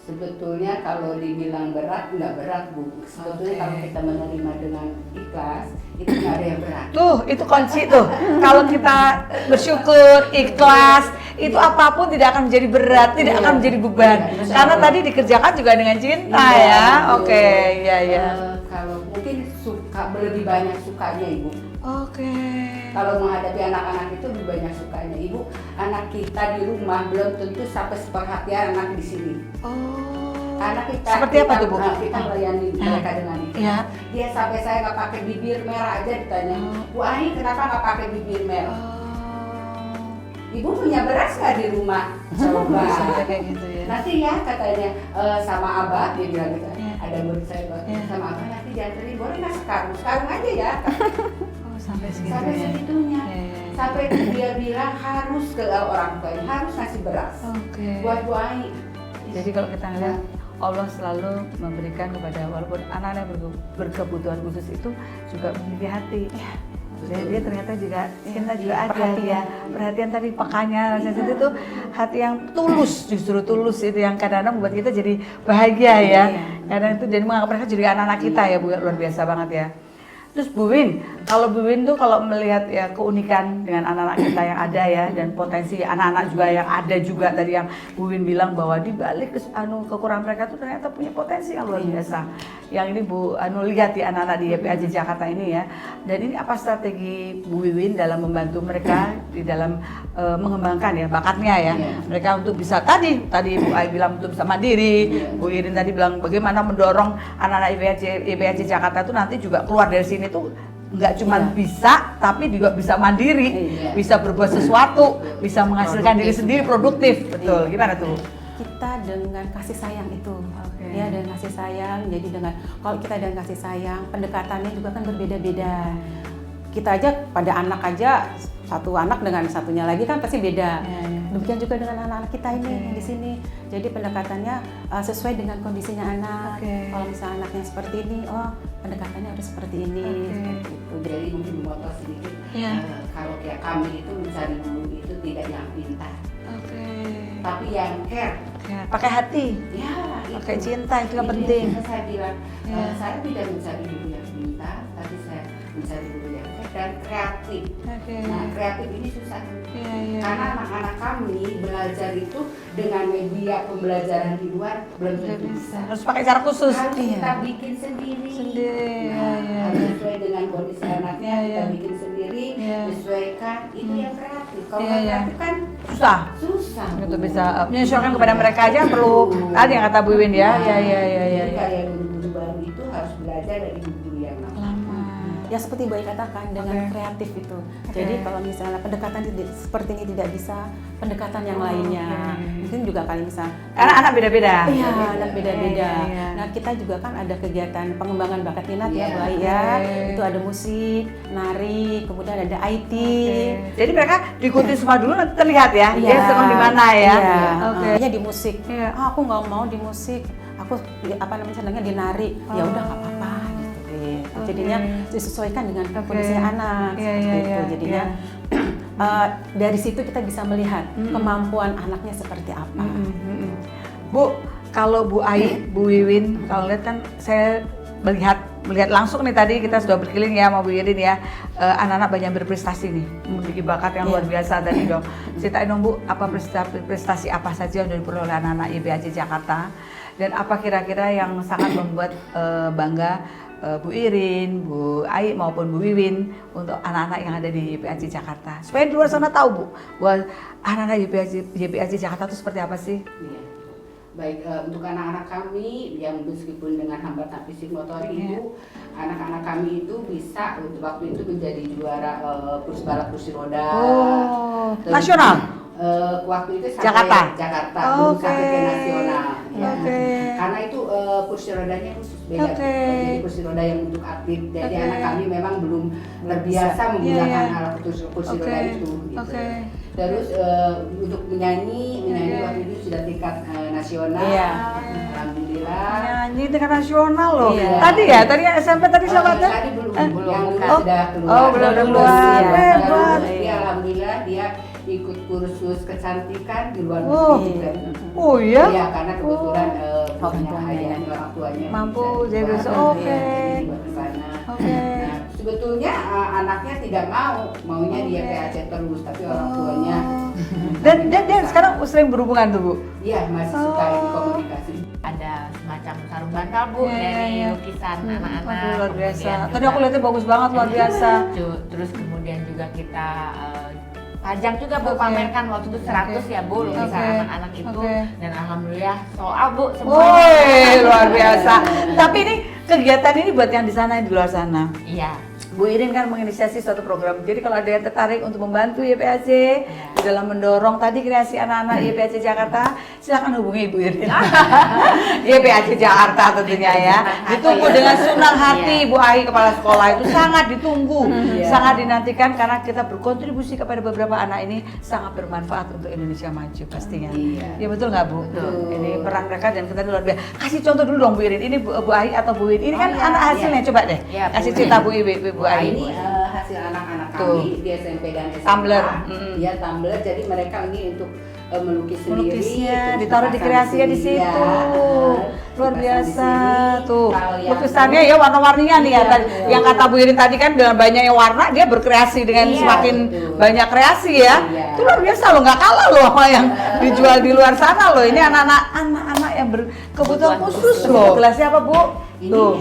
Sebetulnya kalau dibilang berat, nggak berat Bu. Sebetulnya kalau kita menerima dengan ikhlas, itu nggak ada yang berat. Tuh, itu kunci tuh. Kalau kita bersyukur, ikhlas, itu apapun tidak akan menjadi berat, tidak akan menjadi beban. Karena tadi dikerjakan juga dengan cinta ya. Oke, iya. Kalau mungkin suka lebih banyak sukanya Ibu. Oke. Kalau menghadapi anak-anak itu lebih banyak sukanya Ibu. Anak kita di rumah belum tentu sampai seperhatian anak di sini. Oh. Anak kita Seperti apa tuh, Bu? Kita melayani mereka dengan itu. Ya. Dia sampai saya nggak pakai bibir merah aja ditanya, Bu Ani kenapa nggak pakai bibir merah? Ibu punya beras nggak di rumah? Coba. Sampai kayak gitu ya. Nanti ya katanya sama Abah dia bilang gitu. Ya. Ada murid saya bilang, Ya. sama Abah nanti dianterin boleh nggak sekarang? Sekarang aja ya. Oh, sampai segitu Sampai ya. segitunya. Ya, ya. Sampai dia bilang harus ke orang tuanya harus ngasih beras Oke. buat Bu Ani. Jadi kalau kita ngeliat Allah selalu memberikan kepada walaupun anak-anak berkebutuhan khusus itu juga memiliki hati. Dia ternyata juga cinta juga ada ya. Perhatian tadi pekannya rasa itu hati yang tulus, justru tulus itu yang kadang-kadang membuat kita jadi bahagia ya. Karena itu jadi menganggap mereka jadi anak-anak kita ya Bu, luar biasa banget ya. Terus Bu Win, kalau Bu Win tuh kalau melihat ya keunikan dengan anak-anak kita yang ada ya dan potensi anak-anak juga yang ada juga tadi yang Bu Win bilang bahwa di balik kekurangan mereka tuh ternyata punya potensi yang luar biasa. Yang ini Bu lihat di anak-anak di YPAJ Jakarta ini ya. Dan ini apa strategi Bu Win dalam membantu mereka di dalam mengembangkan ya bakatnya ya. Mereka untuk bisa tadi Bu Ai bilang untuk bisa mandiri. Bu Irin tadi bilang bagaimana mendorong anak-anak YPAJ Jakarta itu nanti juga keluar dari sini tuh nggak cuma bisa tapi juga bisa mandiri, bisa berbuat sesuatu, bisa menghasilkan diri sendiri produktif. Betul. Gimana tuh? Kita dengan kasih sayang itu, ya dengan kasih sayang. Jadi dengan kalau kita dengan kasih sayang, pendekatannya juga kan berbeda-beda. Kita aja pada anak aja satu anak dengan satunya lagi kan pasti beda. Demikian juga dengan anak-anak kita ini yang di sini. Jadi pendekatannya sesuai dengan kondisinya anak. Kalau misalnya anaknya seperti ini, oh pendekatannya harus seperti ini. Seperti itu. Jadi mungkin memotong sedikit. Kalau kayak kami itu mencari dulu itu tidak yang pintar, tapi yang care. Pakai hati, Ya, pakai itu. cinta itu yang Itu penting. yang saya bilang, saya tidak mencari dulu yang pintar, tapi saya mencari dulu yang care dan kreatif. Nah, kreatif ini susah. Karena anak-anak kami belajar itu dengan media pembelajaran di luar belum tentu bisa. Harus pakai cara khusus. Harus kita bikin sendiri. Harus sesuai dengan kondisi anaknya, kita bikin sendiri, disesuaikan. Itu yang kreatif. Kalau nggak kreatif kan susah. Untuk bisa menyesuaikan kepada mereka aja perlu tadi yang kata Bu Win ya. Jadi kalian guru-guru baru itu harus belajar dari guru yang lama. Ya seperti Bu Ai katakan dengan kreatif itu. Jadi kalau misalnya pendekatan seperti ini tidak bisa, pendekatan yang lainnya. Mungkin juga kali misal Anak-anak beda-beda. Iya, anak beda-beda. Nah, kita juga kan ada kegiatan pengembangan bakat minat ya, Bu Ai ya. Itu ada musik, nari, kemudian ada IT. Jadi mereka diikuti semua dulu nanti terlihat ya. Dia senang di mana ya. Hanya di musik. Aku nggak mau di musik. Aku senangnya di nari. Ya udah nggak apa-apa gitu. Jadinya disesuaikan dengan kondisi anak seperti itu. Jadinya dari situ kita bisa melihat kemampuan anaknya seperti apa. Bu, kalau Bu Ai, Bu Wiwin, kalau lihat kan saya melihat langsung nih tadi kita sudah berkeliling ya sama Bu Irin ya, anak-anak banyak berprestasi nih, memiliki bakat yang luar biasa tadi dong. Ceritain dong Bu, apa prestasi apa saja yang diperoleh oleh anak-anak YPAJ Jakarta dan apa kira-kira yang sangat membuat bangga Bu Irin, Bu Ai maupun Bu Wiwin untuk anak-anak yang ada di YPAJ Jakarta. Supaya di luar sana tahu Bu, bahwa anak-anak YPAJ Jakarta itu seperti apa sih? Baik, untuk anak-anak kami yang meskipun dengan hambatan fisik motorik itu, anak-anak kami itu bisa untuk waktu itu menjadi juara balap kursi roda. Nasional? Waktu itu sampai Jakarta, belum sampai ke nasional. Karena itu kursi rodanya khusus beda. Jadi kursi roda yang untuk atlet. Jadi anak kami memang belum terbiasa menggunakan alat kursi roda itu. Gitu. Terus untuk menyanyi waktu itu sudah tingkat nasional. Alhamdulillah. Menyanyi tingkat nasional loh. Tadi SMP tadi siapa tuh? Tadi belum. Yang dulu sudah keluar. Oh, belum keluar. Hebat. Alhamdulillah dia ikut kursus kecantikan di luar negeri juga. Oh iya? Iya, karena kebetulan orang tuanya mampu jadi bisa. Nah, sebetulnya anaknya tidak maunya dia PAC terus, tapi orang tuanya. Dan dia sekarang sering berhubungan tuh Bu? Iya, masih suka komunikasi. Ada semacam sarung bantal Bu, Iya, dari iya. lukisan anak-anak. Aduh, luar biasa. Kemudian Tadi juga- aku lihatnya bagus banget, luar biasa. Terus kemudian juga kita pajang juga Bu, Oke. pamerkan waktu itu 100 ya Bu, lukisan Oke. anak-anak itu. Oke. Dan alhamdulillah sold out Bu semuanya. Woi, luar biasa. Tapi ini kegiatan ini buat yang di sana, yang di luar sana. Iya. Bu Irin kan menginisiasi suatu program. Jadi kalau ada yang tertarik untuk membantu YPAC di dalam mendorong tadi kreasi anak-anak YPAC Jakarta, silakan hubungi Ibu Irin. YPAC Jakarta tentunya ya. Ditunggu dengan senang hati Bu Ai kepala sekolah itu sangat ditunggu, sangat dinantikan karena kita berkontribusi kepada beberapa anak ini sangat bermanfaat untuk Indonesia maju pastinya. Ya betul nggak Bu? Ini peran mereka dan kita luar biasa. Kasih contoh dulu dong Bu Irin. Ini Bu Ai atau Bu Irin? Ini kan anak hasilnya coba deh. Iya, Bu Kasih Irin. cerita Bu Iwi, Bu Ai. Ini hasil anak-anak Tuh. kami di SMP dan SMA. Tumbler. Dia tumbler, jadi mereka ini untuk melukis sendiri. Melukisnya terus ditaruh di dipasang kreasinya di sini. situ. Luar Dipasang di biasa sini. tuh. Kalau yang Lukisannya ya warna-warninya nih ya. Iya, Tadi betul. yang kata Bu Irin tadi kan dengan banyaknya warna dia berkreasi dengan Iya, semakin betul. banyak kreasi ya. Iya. Itu luar biasa loh, nggak kalah loh sama yang dijual di luar sana loh. Ini anak-anak yang berkebutuhan khusus loh. Gelasnya apa Bu? Ini Tuh.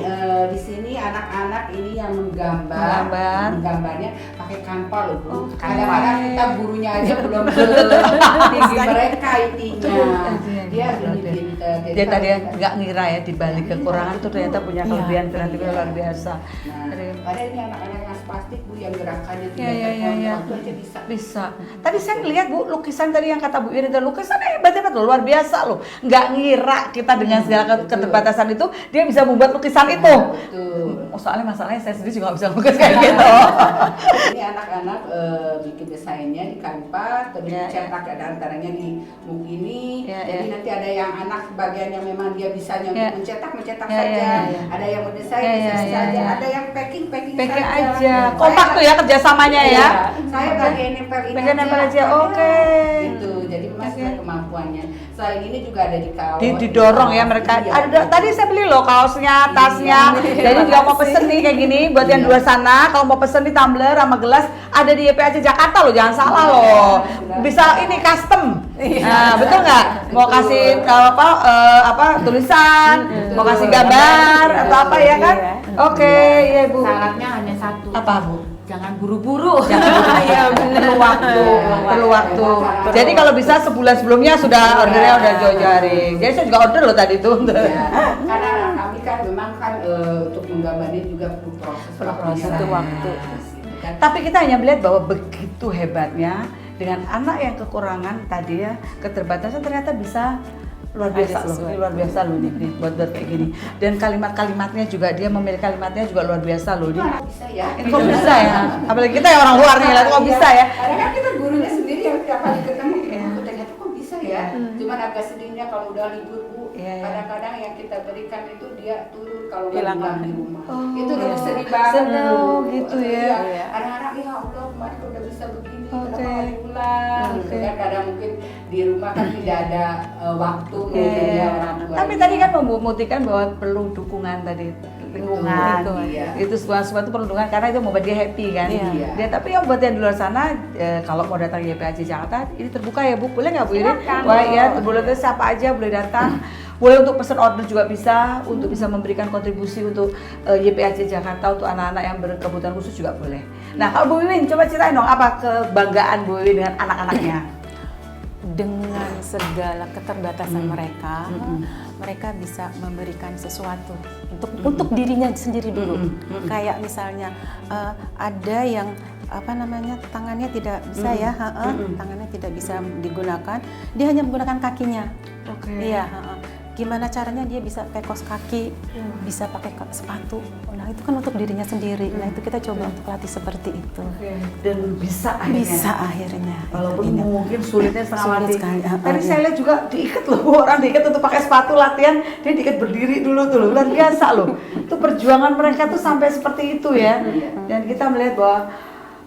di sini anak-anak ini yang Menggambar. menggambarnya pakai kanva loh Bu. Oh, Kadang-kadang keren. kita gurunya aja belum tinggi mereka intinya. Dia Dia tadi nggak ngira ya di balik kekurangan tuh ternyata punya kelebihan kreatifnya luar biasa. Nah, padahal ini anak-anak yang plastik Bu yang gerakannya Iya, iya, iya, iya. itu aja bisa. Bisa. Tadi saya ngeliat Bu, lukisan tadi yang kata Bu Irin, lukisannya hebat-hebat loh, luar biasa loh. Nggak ngira kita dengan segala keterbatasan itu, dia bisa membuat lukisan itu. Betul. Oh, soalnya masalahnya saya sendiri juga nggak bisa lukis kayak gitu. Ini anak-anak bikin desainnya di Canva, terus Iya, dicetak ada antaranya di book ini. Iya, Jadi iya. nanti ada yang anak sebagian yang memang dia bisanya Iya. untuk mencetak Iya, saja. iya, iya. Ada yang mendesain Iya, desain iya, saja. iya. Ada yang packing Pengen saja. aja. Kompak tuh ya kerjasamanya ya. Iya. Saya bagian nempelin Bagian nempel aja, oke. Gitu. Jadi memang Oke. sesuai kemampuannya. Selain ini juga ada di kaos. Didorong ya mereka. Iya. Ada tadi saya beli loh kaosnya, tasnya. Iya. Jadi juga mau pesen nih kayak gini buat yang Iya. di luar sana. Kalau mau pesen nih tumbler sama gelas ada di YPAC Jakarta loh, jangan salah Iya, loh. benar. Bisa ini custom. Nah, betul nggak? Mau Betul. kasih apa tulisan, mau kasih gambar Iya, atau apa ya kan? iya. Oke, iya Bu. Syaratnya hanya satu. Apa Bu? Jangan buru-buru. Iya perlu waktu, perlu waktu. Jadi kalau bisa sebulan sebelumnya sudah ordernya udah jauh-jauh hari. Jadi saya juga order loh tadi tuh. Ya, karena kami kan memang kan untuk menggambarnya juga perlu proses. Perlu proses, waktunya. waktu. Gitu kan. Tapi kita hanya melihat bahwa begitu hebatnya dengan anak yang kekurangan tadi ya, keterbatasan ternyata bisa luar biasa loh, ini luar biasa loh nih buat kayak gini. Dan kalimat-kalimatnya juga dia memilih kalimatnya juga luar biasa loh. Kok bisa ya? Ini kok bisa ya? Apalagi kita yang orang luar nih, lihat kok bisa ya? Karena kan kita gurunya sendiri yang tiap kali ketemu, Iya. "Oh, ternyata kok bisa ya? Cuman agak sedihnya kalau udah libur Bu, Iya, iya. kadang-kadang yang kita berikan itu dia turun kalau nggak Hilang pulang lagi. di rumah. Oh, Itu udah iya. sedih banget. Sedih, Bu. gitu Iya. ya. Anak-anak ya Allah kemarin kok udah bisa begini, Oke. kenapa nggak diulang? Gitu Oke. kan kadang mungkin di rumah kan tidak ada waktu Iya, mungkin iya. ya orang tua. Tapi tadi kan membuktikan bahwa perlu dukungan tadi, lingkungan. Itu, iya. Itu sesuatu perlu dukungan karena itu membuat dia happy kan. Iya. Dia tapi yang buat yang di luar sana kalau mau datang YPAC Jakarta ini terbuka ya Bu, boleh nggak Bu Irin? Silakan. Wah ya, boleh tuh siapa aja boleh datang. Boleh untuk pesan order juga bisa, untuk bisa memberikan kontribusi untuk YPAC Jakarta untuk anak-anak yang berkebutuhan khusus juga boleh. Nah kalau Bu Wiwin coba ceritain dong apa kebanggaan Bu Wiwin dengan anak-anaknya? Dengan segala keterbatasan mereka, mereka bisa memberikan sesuatu untuk dirinya sendiri dulu. Kayak misalnya ada yang apa namanya tangannya tidak bisa ya, tangannya tidak bisa digunakan, dia hanya menggunakan kakinya. Oke. Iya. Gimana caranya dia bisa pakai kaos kaki, bisa pakai sepatu. Nah itu kan untuk dirinya sendiri. Nah itu kita coba untuk latih seperti itu. Dan bisa akhirnya. Bisa akhirnya. Walaupun Ini. mungkin sulitnya setengah Sulit mati. sekali, Tadi iya. saya lihat juga diikat loh, orang diikat untuk pakai sepatu latihan, dia diikat berdiri dulu tuh loh, luar biasa loh. Itu perjuangan mereka tuh sampai seperti itu ya. Dan kita melihat bahwa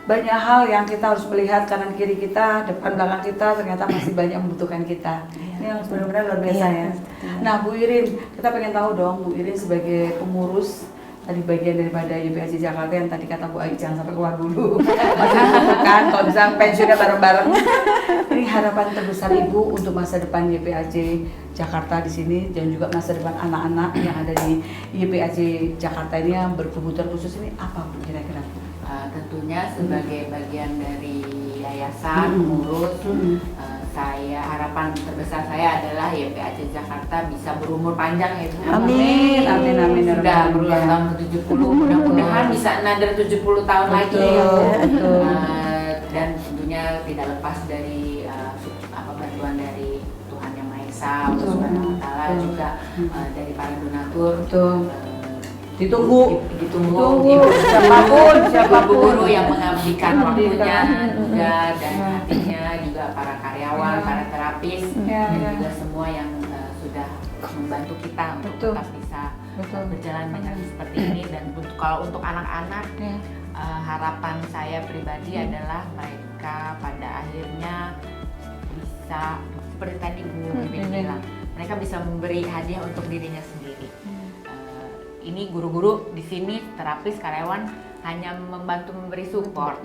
banyak hal yang kita harus melihat kanan kiri kita, depan belakang kita ternyata masih banyak membutuhkan kita. Ini yang benar-benar luar biasa Iya, ya. Nah Bu Irin, kita pengen tahu dong Bu Irin sebagai pengurus tadi bagian daripada YPAC Jakarta yang tadi kata Bu Ai jangan sampai keluar dulu. Masih kan kalau bisa pensiunnya bareng-bareng. Ini harapan terbesar Ibu untuk masa depan YPAC Jakarta di sini dan juga masa depan anak-anak yang ada di YPAC Jakarta ini yang berkebutuhan khusus ini apa Bu kira-kira? Tentunya sebagai bagian dari yayasan pengurus, saya harapan terbesar saya adalah YPAC Jakarta bisa berumur panjang ya Bu. Amin, amin, amin. Sudah berulang tahun ke-70, mudah-mudahan bisa another 70 tahun lagi ya Bu. Dan tentunya tidak lepas dari bantuan dari Tuhan Yang Maha Esa, Allah Subhanahu wa Ta'ala, juga dari para donatur. Ditunggu Ibu siapapun guru yang mengabdikan waktunya juga dan hatinya, juga para karyawan, para terapis dan juga semua yang sudah membantu kita untuk tetap bisa berjalan dengan seperti ini. Dan kalau untuk anak-anak, harapan saya pribadi adalah mereka pada akhirnya bisa seperti tadi Bu Bibin bilang, mereka bisa memberi hadiah untuk dirinya sendiri. Ini guru-guru di sini, terapis, karyawan hanya membantu memberi support.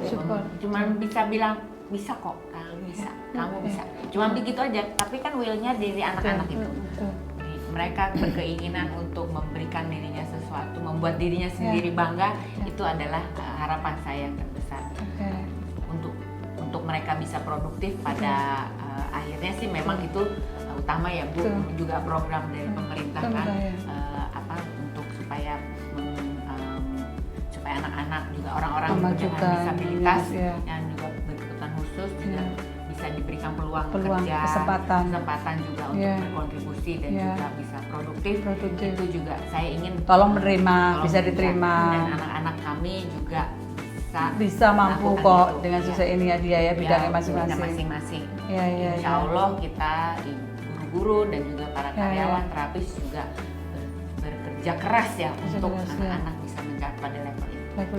Cuma bisa bilang bisa kok, kalau bisa, kamu bisa. Cuma begitu aja. Tapi kan will-nya dari anak-anak itu. Mereka berkeinginan untuk memberikan dirinya sesuatu, membuat dirinya sendiri bangga. Itu adalah harapan saya yang terbesar. Untuk mereka bisa produktif pada akhirnya sih memang itu utama ya Bu. Juga program dari pemerintah kan. Supaya anak-anak juga orang-orang dengan disabilitas yang juga berkebutuhan khusus juga bisa diberikan peluang kerja, kesempatan juga untuk berkontribusi dan juga bisa produktif. Itu juga saya ingin bisa diterima dan anak-anak kami juga bisa mampu kok dengan susah ini ya dia ya bidangnya masing-masing. Insya Allah kita guru-guru dan juga para karyawan terapis juga bekerja keras ya untuk anak-anak bisa mencapai pada level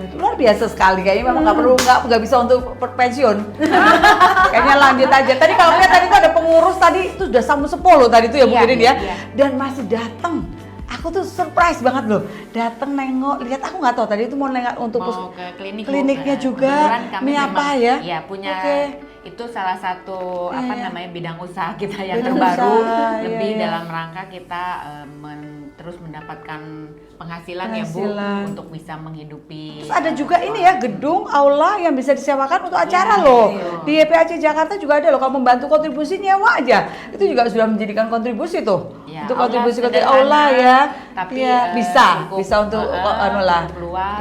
itu. Luar biasa sekali, kayaknya memang nggak bisa untuk pensiun. Kayaknya lanjut aja. Tadi kalau lihat tadi itu ada pengurus tadi itu sudah sama 10 tadi itu ya Bu Irin ya. Dan masih datang. Aku tuh surprise banget loh. Datang nengok, lihat aku nggak tahu tadi itu mau nengok untuk ke kliniknya juga. Ini apa ya? Iya punya. Itu salah satu bidang usaha kita yang terbaru dalam rangka kita terus mendapatkan penghasilan ya Bu untuk bisa menghidupi. Terus ada juga ini ya gedung aula yang bisa disewakan untuk acara loh. Di YPAC Jakarta juga ada loh, kalau membantu kontribusi nyewa aja. Itu juga sudah menjadikan kontribusi tuh. Untuk kontribusi ke aula ya. Tapi bisa untuk luas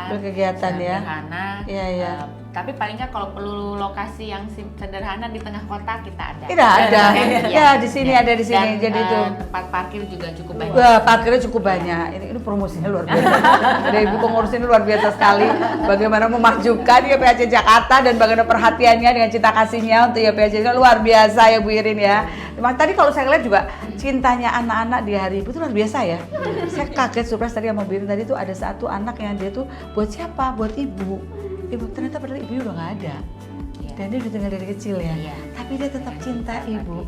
berkegiatan ya. Sederhana. Tapi paling nggak kalau perlu lokasi yang sederhana di tengah kota kita ada. Tidak ada. Ya di sini ada di sini. Dan, jadi itu tempat parkir juga cukup banyak. Parkirnya cukup banyak. Ini promosinya luar biasa. Ada Ibu pengurus ini luar biasa sekali. Bagaimana memajukan YPAC Jakarta dan bagaimana perhatiannya dengan cinta kasihnya untuk YPAC Jakarta luar biasa ya Bu Irin ya. Memang tadi kalau saya lihat juga cintanya anak-anak di hari Ibu itu luar biasa ya. Saya kaget surprise tadi sama Bu Irin tadi tuh ada satu anak yang dia tuh buat siapa? Buat Ibu. Ibu ternyata padahal ibu udah nggak ada, dan dia udah tinggal dari kecil ya. Tapi dia tetap cinta ibu.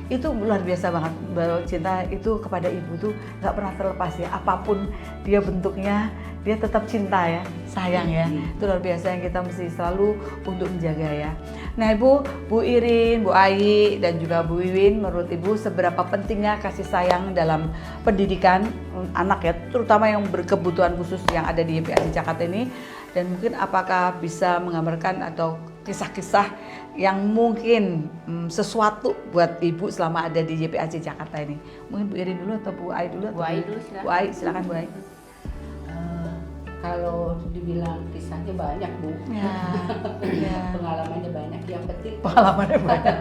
Itu luar biasa banget. Bahwa cinta itu kepada ibu tuh nggak pernah terlepas ya. Apapun dia bentuknya, dia tetap cinta ya, sayang ya. Itu luar biasa yang kita mesti selalu untuk menjaga ya. Nah Ibu, Bu Irin, Bu Ai, dan juga Bu Wiwin, menurut Ibu seberapa pentingnya kasih sayang dalam pendidikan anak ya, terutama yang berkebutuhan khusus yang ada di YPAC Jakarta ini, dan mungkin apakah bisa menggambarkan atau kisah-kisah yang mungkin sesuatu buat Ibu selama ada di YPAC Jakarta ini. Mungkin Bu Irin dulu atau Bu Ai dulu? Bu Ai dulu silakan. Bu Ai, silakan Bu Ai. Kalau dibilang kisahnya banyak Bu, pengalamannya banyak. Yang penting pengalamannya banyak.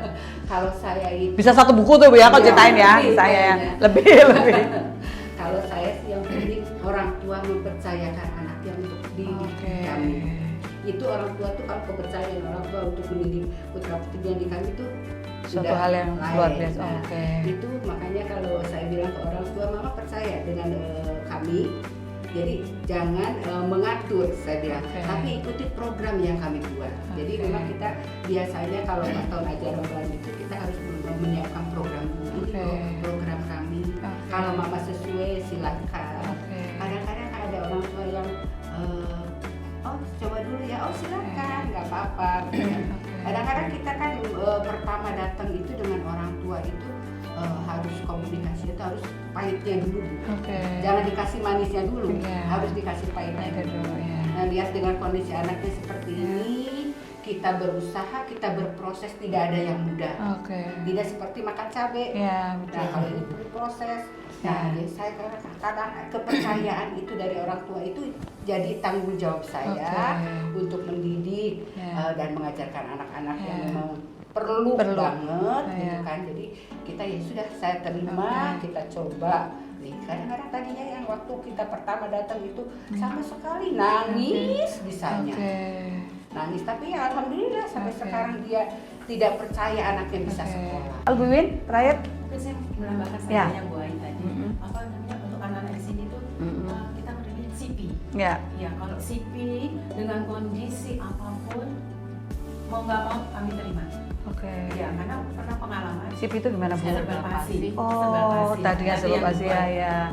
Kalau saya itu bisa satu buku tuh Bu ya kalau ceritain ya, saya lebih. Kalau saya sih yang penting orang tua mempercayakan anaknya untuk dididik kami. Itu orang tua tuh kalau kepercayaan orang tua untuk mendidik putra putri kami itu suatu hal yang luar biasa. Itu makanya kalau saya bilang ke orang tua, mama percaya dengan kami. Jadi jangan mengatur saya bilang, tapi ikuti program yang kami buat. Jadi memang kita biasanya kalau tahun ajaran baru itu kita harus menyiapkan program dulu, program kami. Kalau mama sesuai silakan. apa gitu kan. Kadang-kadang kita kan pertama datang itu dengan orang tua itu harus komunikasi itu harus pahitnya dulu. Jangan dikasih manisnya dulu, harus dikasih pahitnya dulu. Nah, lihat dengan kondisi anaknya seperti ini, kita berusaha, kita berproses, tidak ada yang mudah. Tidak seperti makan cabai. Nah, kalau ini perlu proses. Nah, saya kadang kepercayaan itu dari orang tua itu jadi tanggung jawab saya untuk mendidik dan mengajarkan anak-anak yang memang perlu banget gitu kan. Jadi kita ya sudah, saya terima, kita coba. Kadang-kadang tadinya yang waktu kita pertama datang itu sama sekali nangis bisanya. Nangis, tapi ya alhamdulillah sampai sekarang dia tidak percaya anaknya bisa sekolah. Bu Wiwin, terakhir. Mungkin saya menambahkan saja yang Bu Ai tadi. Apa namanya, untuk anak-anak di sini tuh kita berikan CP. Ya, kalau CP dengan kondisi apapun mau nggak mau kami terima. Ya, karena pernah pengalaman. CP itu gimana Bu? Cerebral palsy. Tadinya cerebral palsy ya.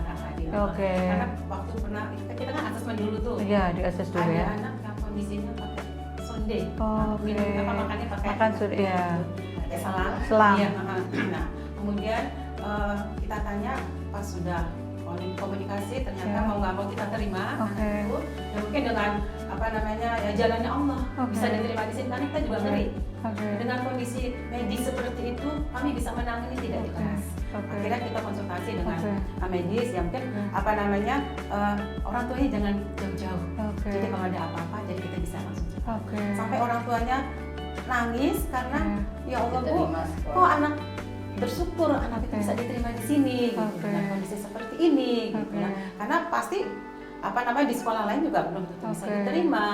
Karena waktu pernah kita kan asesmen dulu tuh. Iya, di ases dulu ya. Ada anak yang kondisinya pakai sonde. Makannya pakai sonde ya. Pakai selang. Iya, nah, kemudian kita tanya pas sudah komunikasi, ternyata mau nggak mau kita terima anak itu. Ya mungkin dengan apa namanya, ya jalannya Allah bisa diterima di sini, karena kita juga ngeri. Dengan kondisi medis seperti itu, kami bisa menangani tidak keras. Akhirnya kita konsultasi dengan medis, yang mungkin apa namanya, orang tuanya jangan jauh-jauh. Jadi kalau ada apa-apa, jadi kita bisa langsung cepat. Sampai orang tuanya nangis karena ya Allah Bu, kok anak bersyukur anak itu bisa diterima di sini gitu, dengan kondisi seperti ini gitu ya. Karena pasti apa namanya di sekolah lain juga belum tentu bisa diterima.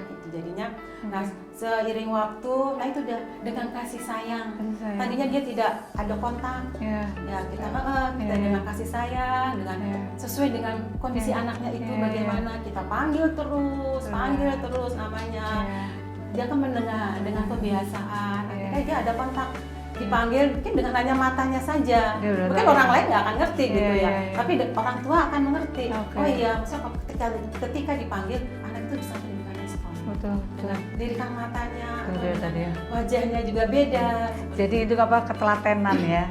Itu jadinya nah seiring waktu, nah itu udah dengan kasih sayang. Tadinya dia tidak ada kontak. Ya kita dengan kasih sayang, dengan sesuai dengan kondisi anaknya itu bagaimana, kita panggil terus namanya. Dia kan mendengar dengan kebiasaan. Akhirnya dia ada kontak, dipanggil mungkin dengan hanya matanya saja. Mungkin orang lain nggak akan ngerti gitu ya. Tapi orang tua akan mengerti. Oh iya, maksudnya ketika dipanggil, anak itu bisa pendidikan di sekolah. Dengan dirikan matanya, wajahnya juga beda. Jadi itu apa, ketelatenan ya.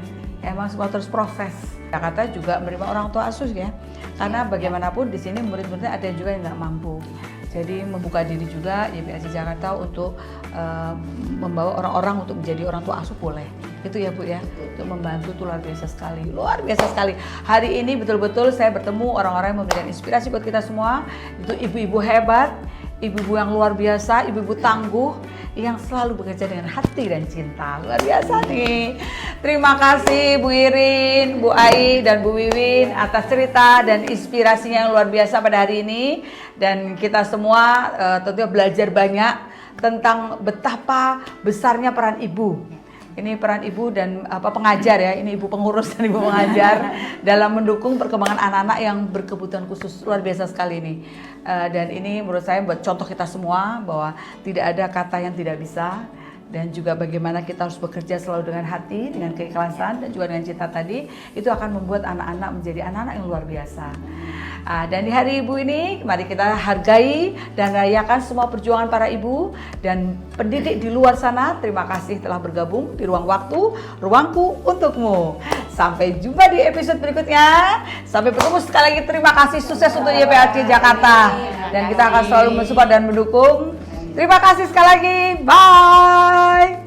Emang semua terus proses. Jakarta juga menerima orang tua asuh ya. Karena bagaimanapun di sini murid-muridnya ada juga yang nggak mampu. Jadi membuka diri juga YPAC Jakarta untuk membawa orang-orang untuk menjadi orang tua asuh boleh. Itu ya Bu ya, untuk membantu itu luar biasa sekali. Hari ini betul-betul saya bertemu orang-orang yang memberikan inspirasi buat kita semua. Itu ibu-ibu hebat, ibu-ibu yang luar biasa, ibu-ibu tangguh yang selalu bekerja dengan hati dan cinta. Luar biasa nih. Terima kasih Bu Irin, Bu Ai, dan Bu Wiwin atas cerita dan inspirasinya yang luar biasa pada hari ini. Dan kita semua tentunya belajar banyak tentang betapa besarnya peran ibu. Ini peran ibu dan pengajar ya, ini ibu pengurus dan ibu pengajar dalam mendukung perkembangan anak-anak yang berkebutuhan khusus. Luar biasa sekali ini. Dan ini menurut saya buat contoh kita semua bahwa tidak ada kata yang tidak bisa. Dan juga bagaimana kita harus bekerja selalu dengan hati, dengan keikhlasan, dan juga dengan cinta tadi. Itu akan membuat anak-anak menjadi anak-anak yang luar biasa. Dan di hari ibu ini, mari kita hargai dan rayakan semua perjuangan para ibu dan pendidik di luar sana. Terima kasih telah bergabung di Ruang Waktu, Ruangku Untukmu. Sampai jumpa di episode berikutnya. Sampai bertemu sekali lagi. Terima kasih, sukses untuk YPAC Jakarta. Dan kita akan selalu mensupport dan mendukung. Terima kasih sekali lagi. Bye.